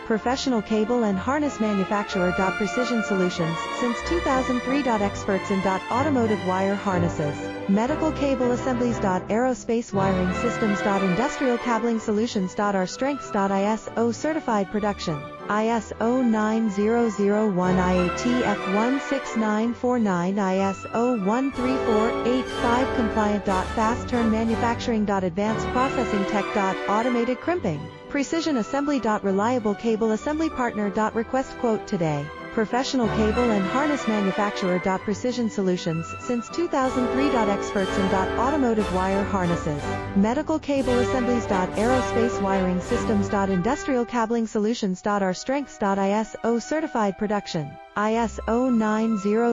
Professional cable and harness manufacturer. Precision Solutions, since 2003. Experts in automotive wire harnesses, medical cable assemblies. Aerospace wiring systems. Industrial cabling solutions. Our strengths. ISO certified production. ISO 9001 IATF 16949 ISO 13485 compliant. Fast turn manufacturing. Advanced processing tech. Automated crimping. Precision assembly. Reliable cable assembly partner. Request quote today. Professional cable and harness manufacturer. Precision Solutions, since 2003. Experts in automotive wire harnesses, medical cable assemblies. Aerospace wiring systems. Industrial cabling solutions. Our strengths. ISO certified production. ISO 90